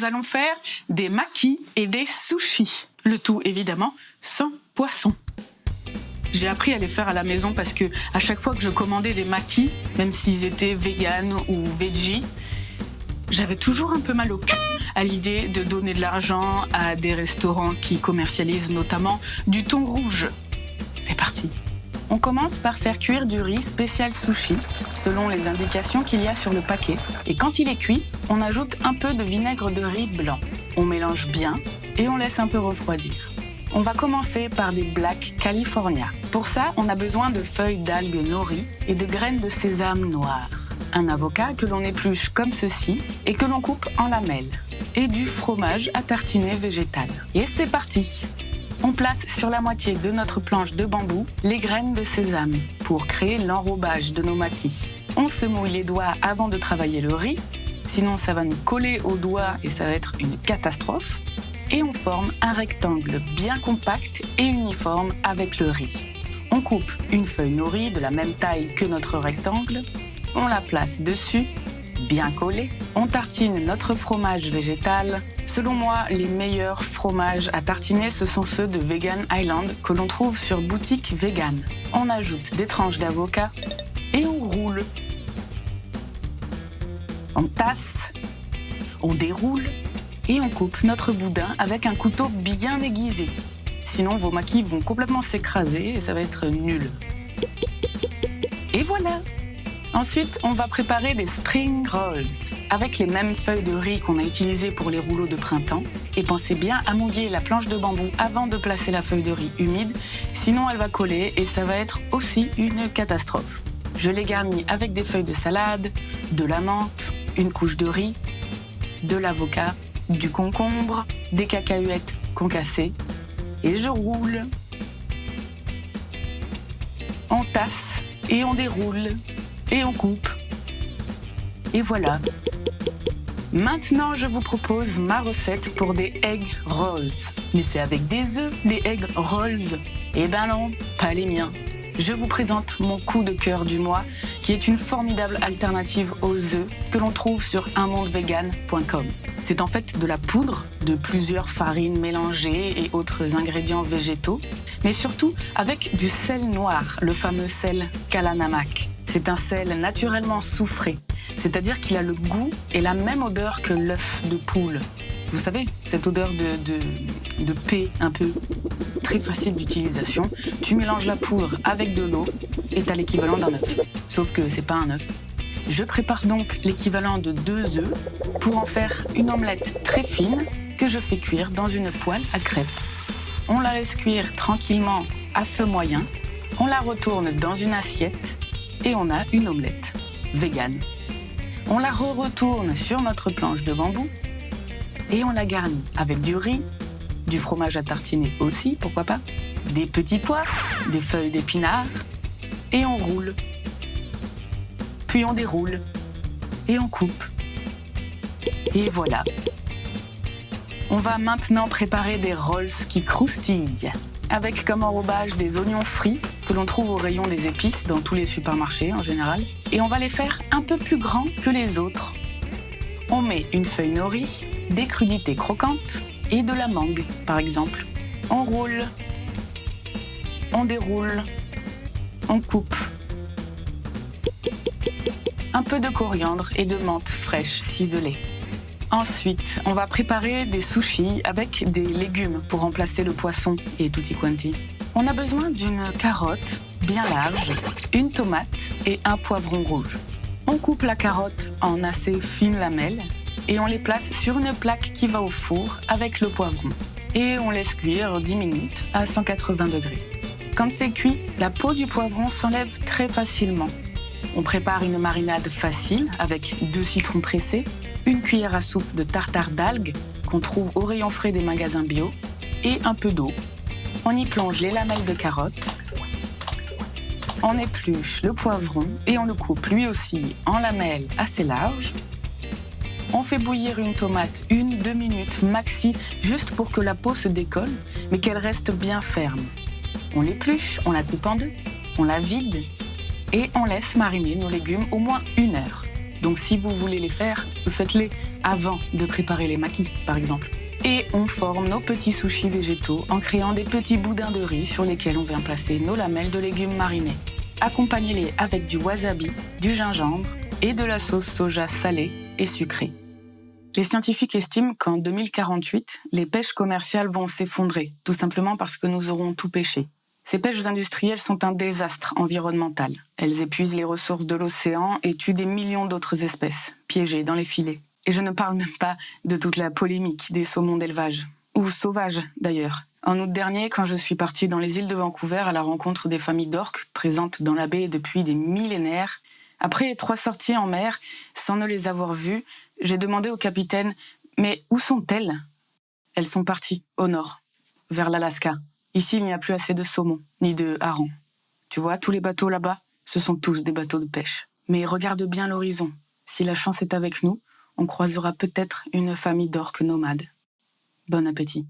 nous allons faire des makis et des sushis. Le tout, évidemment, sans poisson. J'ai appris à les faire à la maison parce que à chaque fois que je commandais des makis, même s'ils étaient vegan ou veggie, j'avais toujours un peu mal au cul à l'idée de donner de l'argent à des restaurants qui commercialisent notamment du thon rouge. C'est parti. On commence par faire cuire du riz spécial sushi, selon les indications qu'il y a sur le paquet. Et quand il est cuit, on ajoute un peu de vinaigre de riz blanc. On mélange bien et on laisse un peu refroidir. On va commencer par des Black California. Pour ça, on a besoin de feuilles d'algues nori et de graines de sésame noir. Un avocat que l'on épluche comme ceci et que l'on coupe en lamelles. Et du fromage à tartiner végétal. Et c'est parti! On place sur la moitié de notre planche de bambou les graines de sésame pour créer l'enrobage de nos makis. On se mouille les doigts avant de travailler le riz, sinon ça va nous coller aux doigts et ça va être une catastrophe. Et on forme un rectangle bien compact et uniforme avec le riz. On coupe une feuille nori de la même taille que notre rectangle, on la place dessus, bien collée. On tartine notre fromage végétal. Selon moi, les meilleurs fromages à tartiner, ce sont ceux de Vegan Island que l'on trouve sur boutique vegan. On ajoute des tranches d'avocat et on roule. On tasse, on déroule et on coupe notre boudin avec un couteau bien aiguisé. Sinon, vos makis vont complètement s'écraser et ça va être nul. Et voilà! Ensuite, on va préparer des spring rolls avec les mêmes feuilles de riz qu'on a utilisées pour les rouleaux de printemps. Et pensez bien à mouiller la planche de bambou avant de placer la feuille de riz humide, sinon elle va coller et ça va être aussi une catastrophe. Je les garnis avec des feuilles de salade, de la menthe, une couche de riz, de l'avocat, du concombre, des cacahuètes concassées et je roule. On tasse et on déroule. Et on coupe. Et voilà. Maintenant, je vous propose ma recette pour des egg rolls. Mais c'est avec des œufs, des egg rolls. Eh ben non, pas les miens. Je vous présente mon coup de cœur du mois, qui est une formidable alternative aux œufs que l'on trouve sur unmondevegan.com. C'est en fait de la poudre de plusieurs farines mélangées et autres ingrédients végétaux, mais surtout avec du sel noir, le fameux sel Kalanamak. C'est un sel naturellement soufré, c'est-à-dire qu'il a le goût et la même odeur que l'œuf de poule. Vous savez, cette odeur de paix un peu très facile d'utilisation. Tu mélanges la poudre avec de l'eau et t'as l'équivalent d'un œuf. Sauf que c'est pas un œuf. Je prépare donc l'équivalent de 2 œufs pour en faire une omelette très fine que je fais cuire dans une poêle à crêpes. On la laisse cuire tranquillement à feu moyen. On la retourne dans une assiette et on a une omelette végane. On la retourne sur notre planche de bambou et on la garnit avec du riz, du fromage à tartiner aussi, pourquoi pas, des petits pois, des feuilles d'épinards et on roule. Puis on déroule et on coupe. Et voilà. On va maintenant préparer des rolls qui croustillent avec comme enrobage des oignons frits que l'on trouve au rayon des épices dans tous les supermarchés en général. Et on va les faire un peu plus grands que les autres. On met une feuille nori, des crudités croquantes et de la mangue, par exemple. On roule, on déroule, on coupe. Un peu de coriandre et de menthe fraîche ciselée. Ensuite, on va préparer des sushis avec des légumes pour remplacer le poisson et tutti quanti. On a besoin d'une carotte bien large, une tomate et un poivron rouge. On coupe la carotte en assez fines lamelles et on les place sur une plaque qui va au four avec le poivron. Et on laisse cuire 10 minutes à 180 degrés. Quand c'est cuit, la peau du poivron s'enlève très facilement. On prépare une marinade facile avec 2 citrons pressés, une cuillère à soupe de tartare d'algues qu'on trouve au rayon frais des magasins bio et un peu d'eau. On y plonge les lamelles de carotte, on épluche le poivron et on le coupe lui aussi en lamelles assez larges. On fait bouillir une tomate 1-2 minutes maxi juste pour que la peau se décolle mais qu'elle reste bien ferme. On l'épluche, on la coupe en 2, on la vide et on laisse mariner nos légumes au moins 1 heure. Donc si vous voulez les faire, faites-les avant de préparer les makis, par exemple. Et on forme nos petits sushis végétaux en créant des petits boudins de riz sur lesquels on vient placer nos lamelles de légumes marinés. Accompagnez-les avec du wasabi, du gingembre et de la sauce soja salée et sucrée. Les scientifiques estiment qu'en 2048, les pêches commerciales vont s'effondrer, tout simplement parce que nous aurons tout pêché. Ces pêches industrielles sont un désastre environnemental. Elles épuisent les ressources de l'océan et tuent des millions d'autres espèces, piégées dans les filets. Et je ne parle même pas de toute la polémique des saumons d'élevage, ou sauvages d'ailleurs. En août dernier, quand je suis partie dans les îles de Vancouver à la rencontre des familles d'orques présentes dans la baie depuis des millénaires, après 3 sorties en mer, sans ne les avoir vues, j'ai demandé au capitaine « Mais où sont-elles » Elles sont parties, au nord, vers l'Alaska. Ici, il n'y a plus assez de saumon, ni de harengs. Tu vois, tous les bateaux là-bas, ce sont tous des bateaux de pêche. Mais regarde bien l'horizon. Si la chance est avec nous, on croisera peut-être une famille d'orques nomades. Bon appétit.